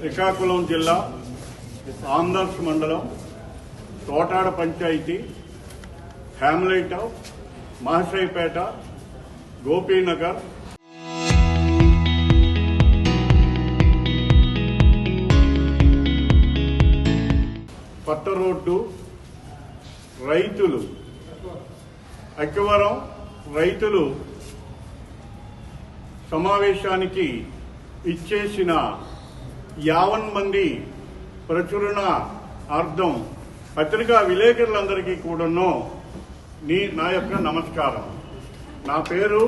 శ్రీకాకుళం జిల్లా ఆంధ్రస్ మండలం తోటాడ పంచాయతీ హ్యామ్లైట్ మహశైపేట గోపీనగర్ పట్ట రోడ్డు రైతులు అక్కవరం రైతులు సమావేశానికి ఇచ్చేసిన 50 మంది ప్రచురణ అర్థం పత్రికా విలేకరులందరికీ కూడాను నా యొక్క నమస్కారం. నా పేరు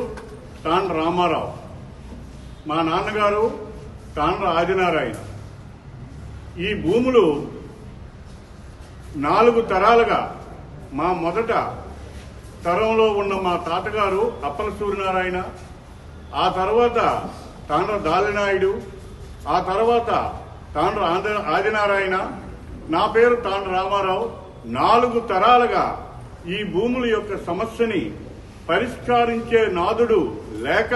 తాండ్ర రామారావు. మా నాన్నగారు తాండ్ర ఆదినారాయణ. ఈ భూములు 4 తరాలుగా మా మొదట తరంలో ఉన్న మా తాతగారు అప్పల సూర్యనారాయణ, ఆ తర్వాత తాండ్ర దాలినాయుడు, ఆ తర్వాత తాండ్ర ఆదినారాయణ, నా పేరు తాండ్ర రామారావు. 4 తరాలుగా ఈ భూముల యొక్క సమస్యని పరిష్కరించే నాదుడు లేక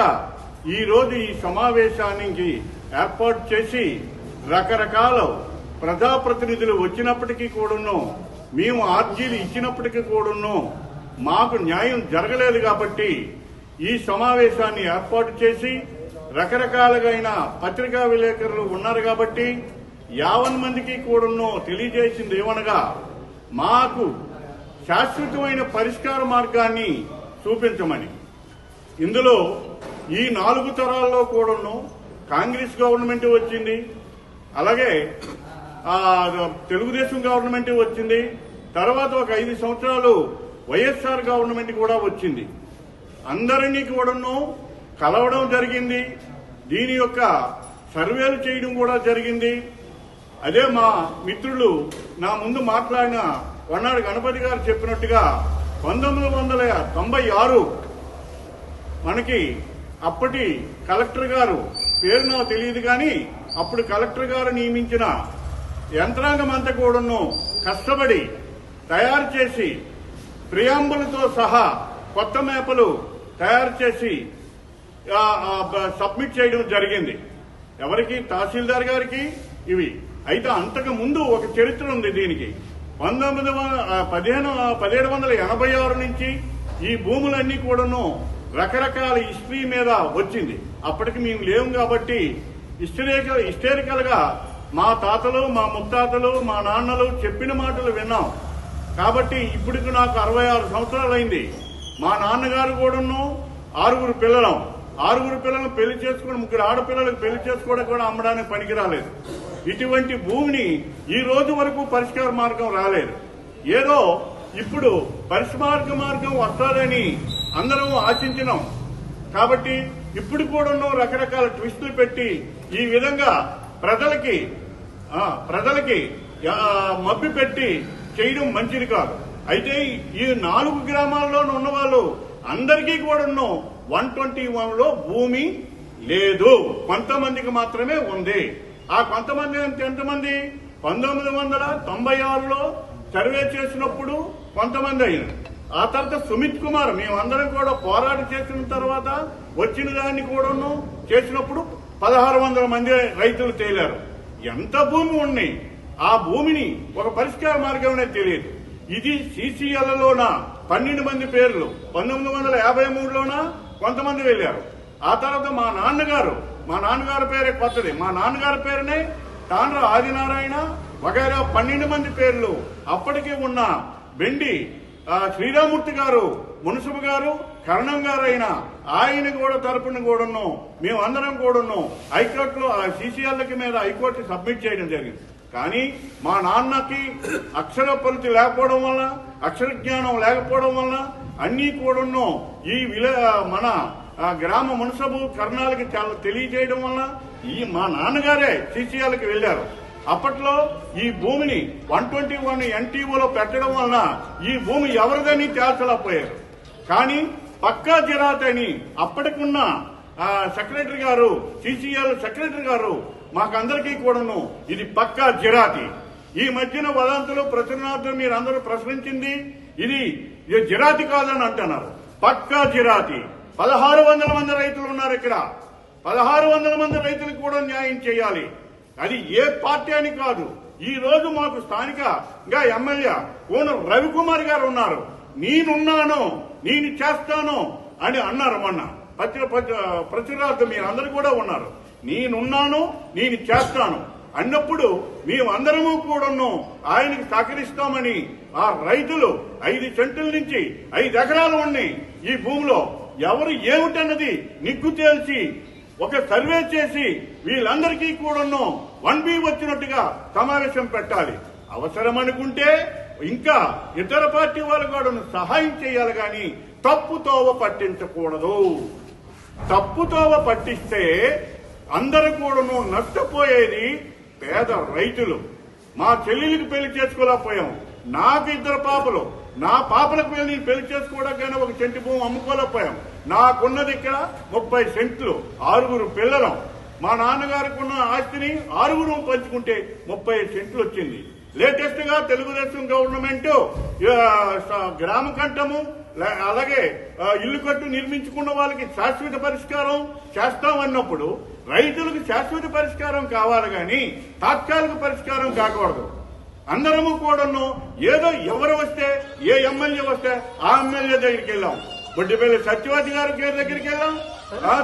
ఈరోజు ఈ సమావేశానికి ఏర్పాటు చేసి రకరకాల ప్రజాప్రతినిధులు వచ్చినప్పటికీ కూడాను, మేము ఆర్జీలు ఇచ్చినప్పటికీ కూడాను మాకు న్యాయం జరగలేదు కాబట్టి ఈ సమావేశాన్ని ఏర్పాటు చేసి రకరకాలుగా పత్రికా విలేకరులు ఉన్నారు కాబట్టి 50 మందికి కూడాను తెలియజేసింది ఏమనగా మాకు శాశ్వతమైన పరిష్కార మార్గాన్ని చూపించమని. ఇందులో ఈ 4 తరాల్లో కూడాను కాంగ్రెస్ గవర్నమెంట్ వచ్చింది, అలాగే తెలుగుదేశం గవర్నమెంట్ వచ్చింది, తర్వాత ఒక 5 సంవత్సరాలు వైఎస్ఆర్ గవర్నమెంట్ కూడా వచ్చింది. అందరినీ కూడాను కలవడం జరిగింది. దీని యొక్క సర్వేలు చేయడం కూడా జరిగింది. అదే మా మిత్రులు నా ముందు మాట్లాడిన వన్నాడు గణపతి గారు చెప్పినట్టుగా 1996 మనకి అప్పటి కలెక్టర్ గారు పేరు నాకు తెలియదు కానీ అప్పుడు కలెక్టర్ గారు నియమించిన యంత్రాంగం అంతా కూడాను కష్టపడి తయారు చేసి ప్రియాంబులతో సహా కొత్త మేపలు తయారు చేసి సబ్మిట్ చేయడం జరిగింది. ఎవరికి? తహసీల్దార్ గారికి. ఇవి అయితే అంతకు ముందు ఒక చరిత్ర ఉంది దీనికి. 1786 నుంచి ఈ భూములన్నీ కూడాను రకరకాల హిస్టరీ మీద వచ్చింది. అప్పటికి మేము లేవు కాబట్టి హిస్టరికల్ గా మా తాతలు, మా ముత్తాతలు, మా నాన్నలు చెప్పిన మాటలు విన్నాం. కాబట్టి ఇప్పటికి నాకు 66 సంవత్సరాలైంది. మా నాన్నగారు కూడాను 6 పిల్లలను పెళ్లి చేసుకుని 3 ఆడపిల్లలకు పెళ్లి చేసుకోవడం కూడా అమ్మడానికి పనికిరాలేదు. ఇటువంటి భూమిని ఈ రోజు వరకు పరిష్కార మార్గం రాలేదు. ఏదో ఇప్పుడు పరిష్కార మార్గం వస్తాదని అందరం ఆశించినాం. కాబట్టి ఇప్పుడు కూడాను రకరకాల ట్విస్టులు పెట్టి ఈ విధంగా ప్రజలకి మభ్య పెట్టి చేయడం మంచిది కాదు. అయితే ఈ 4 గ్రామాల్లో ఉన్న వాళ్ళు అందరికీ కూడాను 121లో భూమి లేదు, కొంతమందికి మాత్రమే ఉంది. ఆ కొంతమంది ఎంతమంది? 1996లో సర్వే చేసినప్పుడు కొంతమంది అయినారు. ఆ తర్వాత సుమిత్ కుమార్ మేమందరం కూడా పోరాట చేసిన తర్వాత వచ్చిన దాన్ని కూడాను చేసినప్పుడు 1600 మంది రైతులు తేలారు. ఎంత భూమి ఉన్నాయి, ఆ భూమిని ఒక పరిష్కార మార్గం అనేది తెలియదు. ఇది సీసీఎల్లోన 12 మంది పేర్లు 1953లోన కొంతమంది వెళ్లారు. ఆ తర్వాత మా నాన్నగారి పేరే కొత్తది. మా నాన్నగారి పేరునే తాండ్ర ఆదినారాయణ వగైరా 12 మంది పేర్లు అప్పటికే ఉన్న బెండి శ్రీరామూర్తి గారు, మున్సిపల్ గారు, కరణం గారు అయినా ఆయన కూడా తరపున కూడాను మేమందరం కూడాను హైకోర్టులో సీసీఎల్కి మీద హైకోర్టు సబ్మిట్ చేయడం జరిగింది. కానీ మా నాన్నకి అక్షర పరిధి లేకపోవడం వల్ల, అక్షర జ్ఞానం లేకపోవడం వల్ల అన్నీ కూడాను ఈ మన గ్రామ మున్సబు కర్ణాలకి చాలా తెలియజేయడం వల్ల మా నాన్నగారే సీసీఎల్కి వెళ్లారు. అప్పట్లో ఈ భూమిని 121 NTOలో పెట్టడం వలన ఈ భూమి ఎవరిదని తేల్చలేకపోయారు. కానీ పక్కా జిరాత్ అని అప్పటికున్న సెక్రటరీ గారు, సీసీఎల్ సెక్రటరీ గారు మాకందరికీ కూడాను ఇది పక్కా జిరాతి. ఈ మధ్యన వదంతులు ప్రచురణార్థం మీరందరూ ప్రశ్నించింది ఇది జిరాతి కాదని అంటున్నారు. పక్కా జిరాతి. 1600 మంది రైతులు ఉన్నారు ఇక్కడ. 1600 మంది రైతులకు కూడా న్యాయం చేయాలి. అది ఏ పార్టీ అని కాదు. ఈ రోజు మాకు స్థానికంగా ఎమ్మెల్యే కోన రవికుమార్ గారు ఉన్నారు. నేనున్నాను, నేను చేస్తాను అని అన్నారు. మొన్న ప్రచురార్థం మీరందరూ కూడా ఉన్నారు. నేనున్నాను, నేను చేస్తాను అన్నప్పుడు మేమందరము కూడాను ఆయనకి సహకరిస్తామని ఆ రైతులు 5 సెంట్ల నుంచి 5 ఎకరాలు ఉన్నాయి ఈ భూమిలో ఎవరు ఏమిటన్నది నిగ్గు తేల్చి ఒక సర్వే చేసి వీళ్ళందరికీ కూడాను 1B వచ్చినట్టుగా సమావేశం పెట్టాలి. అవసరం అనుకుంటే ఇంకా ఇతర పార్టీ వాళ్ళు కూడా సహాయం చేయాలి కానీ తప్పుతోవ పట్టించకూడదు. తప్పుతోవ పట్టిస్తే అందరూ కూడాను నష్టపోయేది పేద రైతులు. మా చెల్లెలికి పెళ్లి చేసుకోలేకపోయాం. నాకు 2 పాపలు, నా పాపలకు పెళ్లి చేసుకోవడానికి ఒక సెంటు భూమి అమ్ముకోలేకపోయాం. నాకున్నది ఇక్కడ 30 సెంట్లు, 6 పిల్లలం. మా నాన్నగారికి ఉన్న ఆస్తిని 6 పంచుకుంటే 30 సెంట్లు వచ్చింది. లేటెస్ట్ గా తెలుగుదేశం గవర్నమెంట్ గ్రామ కంఠము అలాగే ఇల్లు కట్టు నిర్మించుకున్న వాళ్ళకి శాశ్వత పరిష్కారం చేస్తామన్నప్పుడు రైతులకు శాశ్వత పరిష్కారం కావాలి కానీ తాత్కాలిక పరిష్కారం కాకూడదు. అందరము కూడాను ఏదో ఎవరు వస్తే ఏ ఎమ్మెల్యే వస్తే ఆ ఎమ్మెల్యే దగ్గరికి వెళ్ళాం. బొడ్డిపల్లి సత్యవతి గారి దగ్గరికి వెళ్ళాం,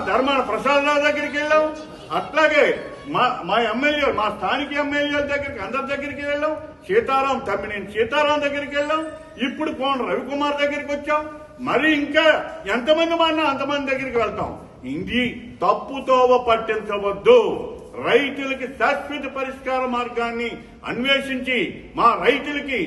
ధర్మాన ప్రసాద్ రావు దగ్గరికి వెళ్ళాం. అట్లాగే మా ఎమ్మెల్యే మా స్థానిక ఎమ్మెల్యేల దగ్గరికి అందరి దగ్గరికి వెళ్ళాం. తమ్మినేని సీతారాం దగ్గరికి వెళ్ళాం. ఇప్పుడు కోన రవికుమార్ దగ్గరికి వచ్చాం. మరి ఇంకా ఎంతమంది మాన్నా అంతమంది దగ్గరికి వెళ్తాం. ఇది తప్పుతోవ పట్టించవద్దు. రైతులకి శాశ్వత పరిష్కార మార్గాన్ని అన్వేషించి మా రైతులకి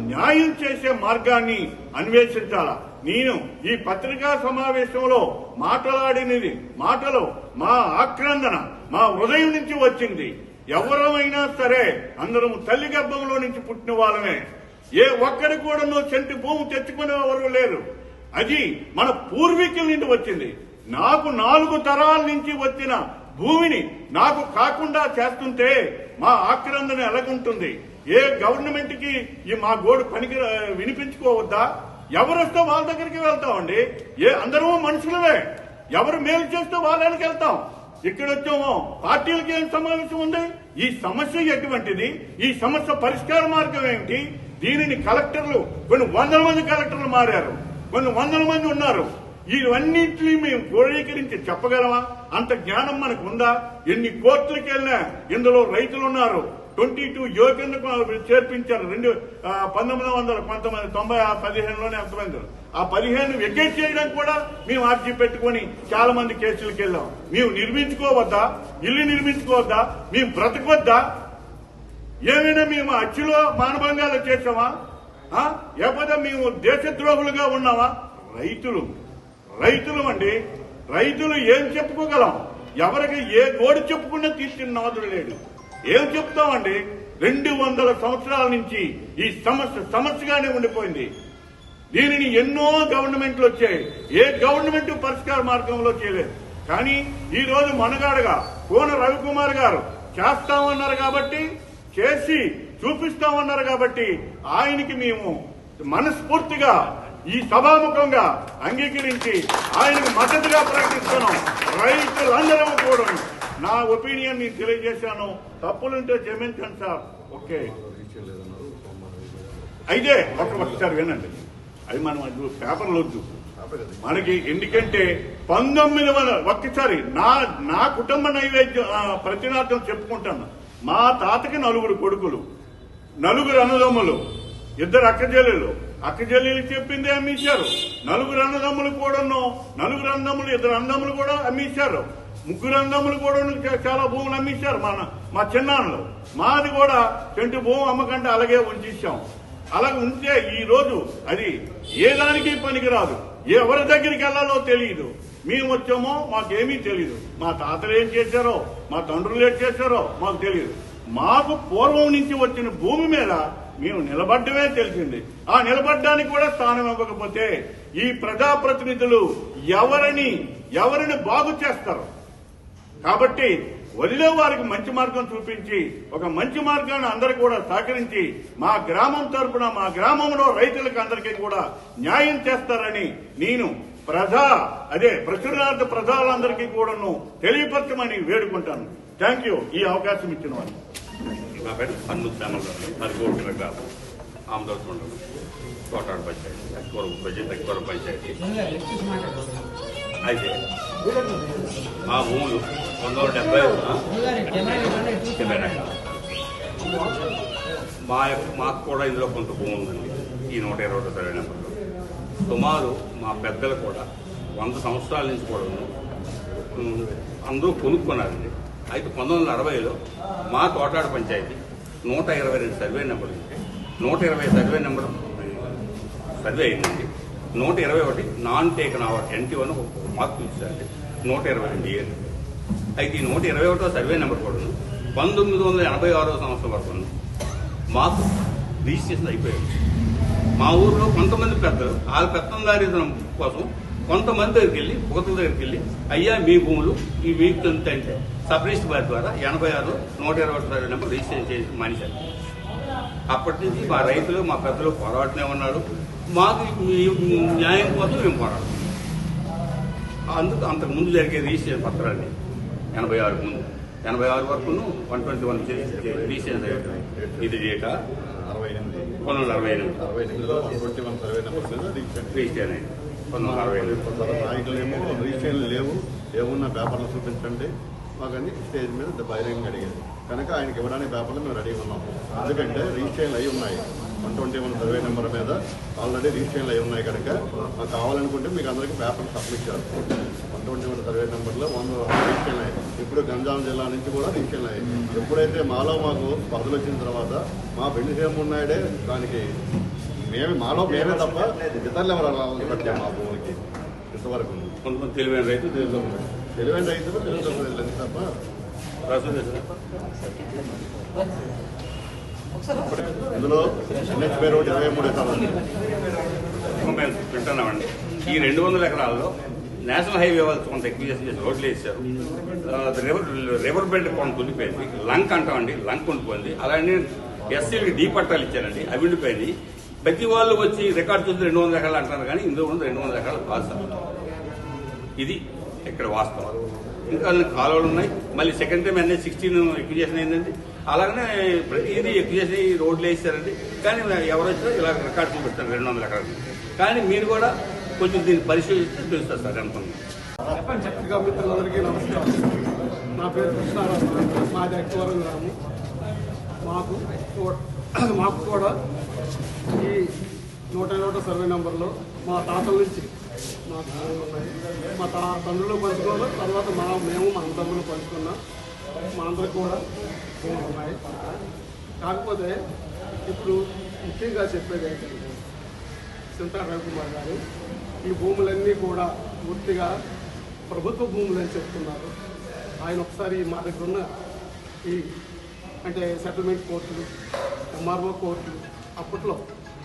న్యాయం చేసే మార్గాన్ని అన్వేషించాల. నేను ఈ పత్రికా సమావేశంలో మాట్లాడినది మాటలు మా ఆక్రందన మా హృదయం నుంచి వచ్చింది. ఎవరమైనా సరే అందరం తల్లి గర్భంలో నుంచి పుట్టిన వాళ్ళమే. ఏ ఒక్కడి కూడా సెంటు భూమి తెచ్చుకునేవారు లేరు. అది మన పూర్వీకుల నుండి వచ్చింది. నాకు 4 తరాల నుంచి వచ్చిన భూమిని నాకు కాకుండా చేస్తుంటే మా ఆక్రందన ఎలాగుంటుంది? ఏ గవర్నమెంట్ కి ఈ మా గోడు పనికి వినిపించుకోవద్దా? ఎవరు వస్తే వాళ్ళ దగ్గరికి వెళ్తామండి. అందరూ మనుషులమే. ఎవరు మేలు చేస్తే వాళ్ళకి వెళ్తాం. ఇక్కడ వచ్చామో పార్టీలకి ఏం సమావేశం ఉంది? ఈ సమస్య ఎటువంటిది? ఈ సమస్య పరిష్కార మార్గం ఏమిటి? దీనిని కలెక్టర్లు కొన్ని 100 మంది కలెక్టర్లు మారారు, కొన్ని 100 మంది ఉన్నారు. ఇవన్నింటినీ మేము క్రోడీకరించి చెప్పగలమా? అంత జ్ఞానం మనకు ఉందా? ఎన్ని కోర్టులకు వెళ్ళినా ఇందులో రైతులు ఉన్నారు. 22 యువకులను చేర్పించారు 1900 కొంతమంది 15లోనే అంతమంది. ఆ 15 వెకేట్ చేయడానికి కూడా మేము ఆర్జీ పెట్టుకుని చాలా మంది కేసులకు వెళ్ళాం. మేము నిర్మించుకోవద్దా? ఇల్లు నిర్మించుకోవద్దా? మేము బ్రతకొద్దా? ఏమైనా మేము అచ్చులో మానభంగాలు చేసామా? లేకపోతే మేము దేశద్రోహులుగా ఉన్నామా? రైతులు అండి. రైతులు ఏం చెప్పుకోగలం? ఎవరికి ఏ గోడు చెప్పుకున్నా తీసుకున్న నాదుడు లేడు. ఏం చెప్తామండి? 200 సంవత్సరాల నుంచి ఈ సమస్యగానే ఉండిపోయింది. దీనిని ఎన్నో గవర్నమెంట్లు వచ్చాయి. ఏ గవర్నమెంట్ పరిష్కార మార్గంలో చేయలేదు. కానీ ఈ రోజు మనగాడుగా కోన రవికుమార్ గారు చేస్తామన్నారు కాబట్టి, చేసి చూపిస్తామన్నారు కాబట్టి ఆయనకి మేము మనస్ఫూర్తిగా ఈ సభాముఖంగా అంగీకరించి ఆయనకు మద్దతుగా ప్రకటిస్తున్నాం. రైతులందరూ కూడా నా ఒపీనియన్ నేను తెలియజేశాను. తప్పులుంటే క్షమించండి సార్. ఓకే, అయితే ఒకసారి వినండి. అది మనం పేపర్లు వద్దు మనకి. ఎందుకంటే 1900 ఒక్కసారి నా కుటుంబ నైవేద్యం ప్రతినార్థం చెప్పుకుంటాను. మా తాతకి 9 కొడుకులు, 9 అన్నదమ్ములు, 2 అక్కజల్లులు. అక్కజల్లీలు చెప్పిందే అమ్మేశారు. 9 అన్నదమ్ములు కూడాను, 9 అన్నదమ్ములు, 2 అన్నదమ్ములు కూడా అమ్మేశారు. 3 అన్నదమ్ములు కూడా చాలా భూములు అమ్మేశారు. మా చిన్నాన్నలు. మాది కూడా సెంటు భూమి అమ్మకంటే అలాగే ఉంచేసాం. అలాగే ఉంటే ఈ రోజు అది ఏ దానికి పనికిరాదు. ఎవరి దగ్గరికి వెళ్లాలో తెలియదు. మేము వచ్చామో మాకేమీ తెలియదు. మా తాతలు ఏం చేశారో, మా తండ్రులు ఏం చేశారో మాకు తెలియదు. మాకు పూర్వం నుంచి వచ్చిన భూమి మీద మేము నిలబడ్డమే తెలిసింది. ఆ నిలబడ్డానికి కూడా స్థానం ఇవ్వకపోతే ఈ ప్రజాప్రతినిధులు ఎవరిని బాగు చేస్తారు? కాబట్టి వదిలే వారికి మంచి మార్గం చూపించి ఒక మంచి మార్గాన్ని అందరూ కూడా సహకరించి మా గ్రామం తరపున మా గ్రామంలో రైతులకు అందరికీ కూడా న్యాయం చేస్తారని నేను ప్రజాలందరికీ కూడాను తెలియపరచమని వేడుకుంటాను. థ్యాంక్ యూ ఈ అవకాశం ఇచ్చిన వాళ్ళు. నా పేరు హనుమత్ శ్యామరావు, మరి గోపిల గ్రామం, ఆమదోస్ మండలం, తోటాడు పంచాయతీ, తక్కువ పంచాయతీ. అయితే మా భూములు 1970 మాకు కూడా ఇందులో కొంత భూమి ఉందండి. ఈ 120 సర్వే నెంబర్లో సుమారు మా పెద్దలు కూడా 100 సంవత్సరాల నుంచి కూడా అందరూ కొనుక్కున్నారండి. అయితే 1960లో మా తోటాడు పంచాయతీ 122 సర్వే నెంబర్లు ఉంటే 120 సర్వే నెంబర్ సర్వే అయిందండి. 121 non taken hour NT1 mark ఇచ్చారండి. 122 ఇయర్. అయితే ఈ 121వ సర్వే నెంబర్ కూడా 1986వ సంవత్సరం వరకు మాకు రిజిస్ట్రేషన్ అయిపోయింది. మా ఊరిలో కొంతమంది పెద్దలు వాళ్ళ పెత్తందారితనం కోసం కొంతమంది దగ్గరికి వెళ్ళి భూతుల దగ్గరికి వెళ్ళి అయ్యా మీ భూములు ఈ మీకు చెందుతాయంటే సబ్-రిజిస్టర్ వారి ద్వారా 86లో 121 సర్వే నెంబర్ రిజిస్ట్రేషన్ చేసి మానేశారు. అప్పటి నుంచి మా రైతులు మా పెద్దలు పోరాటనే ఉన్నాడు. మాకు న్యాయం కోసం మేము పోరాడు. అందుకు అంతకుముందు జరిగే రిజిస్ట్రేషన్ పత్రాన్ని 86 ముందు 86 వరకు 121 రిజిస్ట్రేషన్ ఇది డేట 1968 రిజిస్ట్రేషన్ అయింది. 1968 రిజిస్ట్రేషన్లు లేవు, ఏమున్నా పేపర్లు చూపించండి మాకని స్టేజ్ మీద బహిరంగంగా అడిగేది. కనుక ఆయనకి ఇవ్వడానికి పేపర్లు మేము రెడీగా ఉన్నాం. ఎందుకంటే రిజిస్ట్రేషన్లు అయి ఉన్నాయి. 121 సర్వే నెంబర్ మీద ఆల్రెడీ రిజిస్ట్రేషన్లు అయి ఉన్నాయి. కనుక మాకు కావాలనుకుంటే మీకు అందరికీ పేపర్లు సబ్మిట్ చేస్తాం. 121 సర్వే నెంబర్లో 100 రిజిస్ట్రేషన్ అయ్యాయి. ఇప్పుడు గంజాం జిల్లా నుంచి కూడా రిజిస్ట్రేషన్ అయ్యాయి. ఎప్పుడైతే మాలో మాకు స్పర్ధలు వచ్చిన తర్వాత మా పెళ్లి ఉన్నాడే దానికి మేమే తప్ప ఇతరులు ఎవరు పెట్టాము మా భూమికి ఇంతవరకు. కొంతమంది తెలివైన రైతు తెలివైన రైతులు తెలుగుతుంది తప్ప ఇందులో ఎన్హెచ్ పేరు 23 ఎకరాలు వింటున్నామండి. ఈ 200 ఎకరాల్లో నేషనల్ హైవే వాళ్ళు కొంత ఎక్కువ చేసి రోడ్లు వేసారు. రివర్ బెడ్ కొంత ఉండిపోయింది. లంక్ అంటామండి, లంక్ ఉండిపోయింది. అలాగే ఎస్సీలకి డీ పట్టాలు ఇచ్చారండి, అవి ఉండిపోయింది. ప్రతి వాళ్ళు వచ్చి రికార్డు చూసి 200 ఎకరాలు అంటున్నారు, కానీ ఇందులో ఉన్న 200 ఎకరాలు కాదు. ఇది ఇక్కడ వాస్తవం. ఇంకా కాలువలు ఉన్నాయి. మళ్ళీ సెకండ్ టైం అనేది 16 ఎక్విజేషన్ అయిందండి. అలాగనే ప్రతిదీ ఎక్విజేషన్ రోడ్లు వేసారండి. కానీ ఎవరు వచ్చినా ఇలా రికార్డు చూపిస్తారు 200 ఎకరాలు. కానీ మీరు కూడా కొంచెం దీన్ని పరిశీలిస్తే తెలుస్తారు సార్ అనుకున్నాను. మిత్రులందరికీ నమస్కారం. నా పేరు కృష్ణారావు, మాది అక్కివరం గ్రామం. మాకు కూడా ఈ 121 సర్వే నెంబర్లో మా తాతల నుంచి మాకు ఉన్నాయి. మా తండ్రులు పంచుకోవాలి, తర్వాత మేము మా తమ్ముళ్ళు పంచుకున్నాం. మా అందరికి కూడా భూములు ఉన్నాయి. కాకపోతే ఇప్పుడు ముఖ్యంగా చెప్పేది ఏంటంటే సింతా రవికుమార్ గారు ఈ భూములన్నీ కూడా పూర్తిగా ప్రభుత్వ భూములు అని చెప్తున్నారు. ఆయన ఒకసారి మా దగ్గర ఉన్న ఈ అంటే సెటిల్మెంట్ కోర్టులు, ఎంఆర్ఓ కోర్టులు అప్పట్లో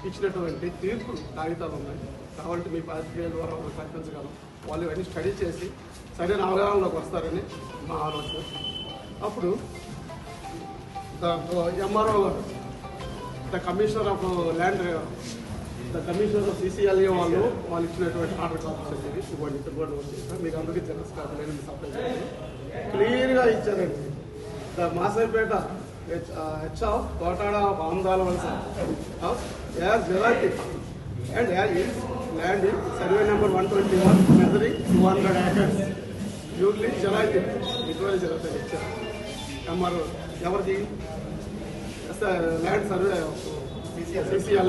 ఇచ్చినటువంటి తీర్పులు కాగితాలు ఉన్నాయి. కాబట్టి మీ పాత్రికేయుల ద్వారా కల్పించగలం. వాళ్ళు ఇవన్నీ స్టడీ చేసి సరైన అవగాహనలోకి వస్తారని మా ఆలోచన. అప్పుడు ఎంఆర్ఓ గారు the commissioner of land commissioner of CCLA వాళ్ళు ఇచ్చినటువంటి ఆర్డర్ కాపీస్ అనేది ఇవ్వండి. ఇక్కడ కూడా వచ్చేసారు. మీకు అందరికీ తెలుసు కాబట్టి నేను సప్లై చేయాలి. క్లియర్గా ఇచ్చారండి. ద మాసైపేట హెచ్ ఆఫ్ తోటాడ బాందాల వలస యాజ్ జలాతి and as is land in survey number 121 measuring 200 acres యూర్లీ జలాతి ఇటువంటి జలాతి ఇచ్చారు. ఎంఆర్ఓ ఎవరిది ల్యాండ్ సర్వే CCL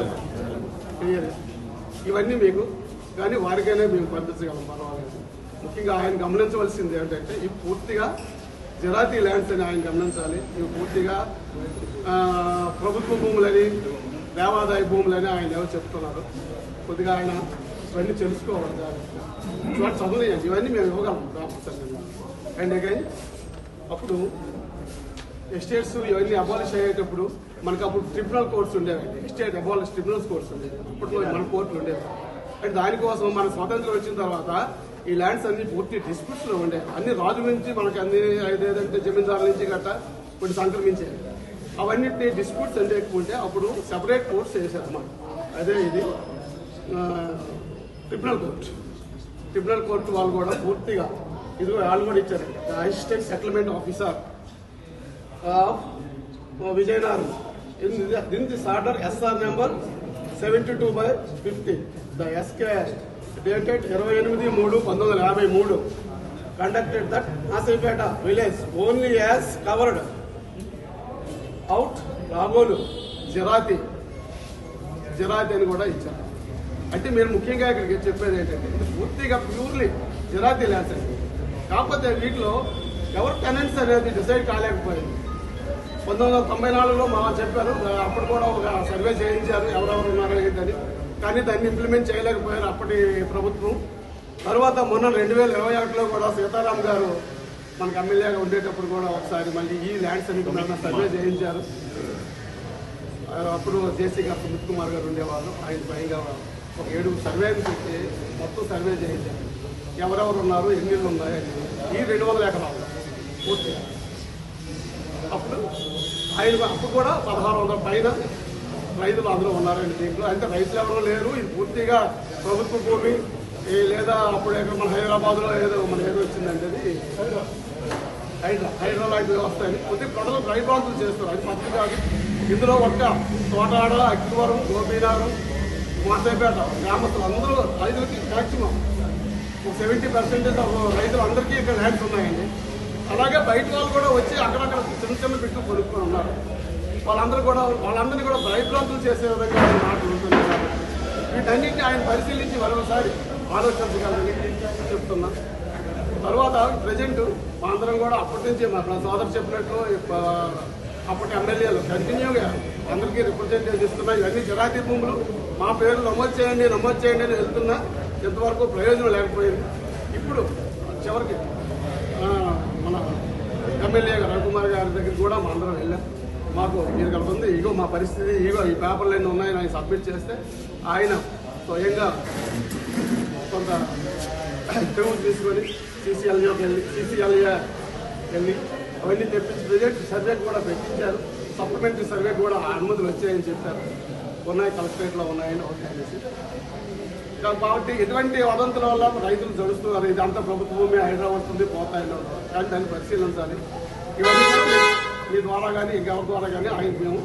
క్లియర్. ఇవన్నీ మీకు కానీ వారికైనా మేము పంపించగలం, పర్వాలేదు. ముఖ్యంగా ఆయన గమనించవలసింది ఏంటంటే ఇవి పూర్తిగా జరాతీ ల్యాండ్స్ అని ఆయన గమనించాలి. ఇవి పూర్తిగా ప్రభుత్వ భూములని దేవాదాయ భూములని ఆయన ఎవరు చెప్తున్నారు. కొద్దిగా ఆయన ఇవన్నీ తెలుసుకోవాలి. ఇవన్నీ చదువులేండి, ఇవన్నీ మేము ఇవ్వగలం రామచంద్ర. అండ్ అగైన్ అప్పుడు ఎస్టేట్స్ ఇవన్నీ అబాలిష్ అయ్యేటప్పుడు మనకు అప్పుడు ట్రిబ్యునల్ కోర్ట్స్ ఉండేవండి. ఎస్టేట్ అబాలిష్ ట్రిబ్యునల్స్ కోర్ట్స్ ఉండేవి. అప్పట్లో మన కోర్టులు ఉండేవి. అండ్ దానికోసం మన స్వాతంత్రం వచ్చిన తర్వాత ఈ ల్యాండ్స్ అన్ని పూర్తి డిస్ప్యూట్స్లో ఉండేవి. అన్ని రాజు నుంచి మనకు అన్ని ఏదంటే జమీందారుల నుంచి గట్ట కొన్ని సంక్రమించేవి. అవన్నిటిని డిస్ప్యూట్స్ అంటే ఎక్కువ ఉంటే అప్పుడు సెపరేట్ కోర్ట్స్ చేశారు అన్నమాట. అదే ఇది ట్రిబ్యునల్ కోర్టు వాళ్ళు కూడా పూర్తిగా ఇది వాళ్ళు కూడా ఇచ్చారండి. The assistant settlement officer of Vijayanagar. In this order, SR number 72/50, the SK dated 28/3/1953 conducted that Nasipeta village only as covered out Ragolu Jirati అని కూడా ఇచ్చారు. అంటే మీరు ముఖ్యంగా ఇక్కడికి చెప్పేది ఏంటంటే ఇది పూర్తిగా ప్యూర్లీ జిరాతీ ల్యాండ్స్ అండి. కాకపోతే వీటిలో ఎవరు టెనెంట్స్ అనేది డిసైడ్ కాలేకపోయింది. 1994లో మా చెప్పారు, అప్పుడు కూడా ఒక సర్వే చేయించారు ఎవరెవరు ఉన్నారో ఏంటని, కానీ దాన్ని ఇంప్లిమెంట్ చేయలేకపోయారు అప్పటి ప్రభుత్వం. తర్వాత మొన్న 2021లో కూడా సీతారాం గారు మనకు ఎమ్మెల్యేగా ఉండేటప్పుడు కూడా ఒకసారి మళ్ళీ ఈ ల్యాండ్స్ అని సర్వే చేయించారు. అప్పుడు జేసీ గారు సుమిత్ కుమార్ గారు ఉండేవాళ్ళు. ఆయన పైగా ఒక 7 సర్వేలు పెట్టి మొత్తం సర్వే చేయించారు ఎవరెవరు ఉన్నారు, ఎన్ని ఇళ్ళు ఉన్నాయని. ఈ 200 ఎకరాలు పూర్తిగా. అప్పుడు ఆయన అప్పుడు కూడా 1600 పైన రైతులు అందరూ ఉన్నారండి దీంట్లో. అంటే రైతులు ఎవరూ లేరు, ఇది పూర్తిగా ప్రభుత్వ భూమి. లేదా అప్పుడు మన హైదరాబాద్లో ఏదో వచ్చిందంటే అది హైదరాబాద్ వ్యవస్థ అని కొద్ది ప్రజలు భయభ్రాంతులు చేస్తారు. అది పద్ధతి కాదు. ఇందులో ఒక్క తోటాడ, అక్కివరం, గోపీనారం, మాసేపేట గ్రామస్తులు అందరూ రైతులకి మ్యాక్సిమం 70% రైతులందరికీ ఇక్కడ ల్యాండ్స్ ఉన్నాయండి. అలాగే బయట వాళ్ళు కూడా వచ్చి అక్కడక్కడ చిన్న చిన్న బిట్లు కొనుక్కొని ఉన్నారు. వాళ్ళందరినీ కూడా భయభ్రాంతులు చేసే విధంగా ఆయన మాటలు ఉంటుంది. వీటన్నింటినీ ఆయన పరిశీలించి మరొకసారి ఆలోచించగలని చెప్తున్నా. తర్వాత ప్రజెంట్ మా అందరం కూడా అప్పటి నుంచి మా సోదరు చెప్పినట్లు అప్పటి ఎమ్మెల్యేలు కంటిన్యూగా అందరికీ రిప్రజెంటేషన్ ఇస్తున్నా. ఇవన్నీ జిరాతీ భూములు, మా పేర్లు నమోదు చేయండి అని వెళ్తున్నా. ఎంతవరకు ప్రయోజనం లేకపోయింది. ఇప్పుడు చివరికి మన ఎమ్మెల్యే రవికుమార్ గారి దగ్గరికి కూడా మా అందరం వెళ్ళాం. మాకు మీరు కలుపుతుంది, ఇగో మా పరిస్థితి, ఇగో ఈ పేపర్లు ఎన్ని ఉన్నాయని ఆయన సబ్మిట్ చేస్తే ఆయన స్వయంగా కొంత టెమో తీసుకొని సీసీఎల్ఏ వెళ్ళి అవన్నీ తెప్పించి ప్రజెంట్ సర్వే కూడా పెట్టించారు. సప్లిమెంటరీ సర్వే కూడా అనుమతులు వచ్చాయని చెప్పారు. ఉన్నాయి, కలెక్టరేట్లో ఉన్నాయని ఓకే అనేసి. కాబట్టి ఎటువంటి వదంతుల వల్ల రైతులు జడుస్తున్నారు. ఇదంతా ప్రభుత్వ భూమి, హైదరాబాద్ వస్తుంది, పోతాయని. కానీ దాన్ని పరిశీలించాలి. ఇవన్నీ కూడా మీ ద్వారా కానీ ఇంకెవరి ద్వారా కానీ ఆయన మేము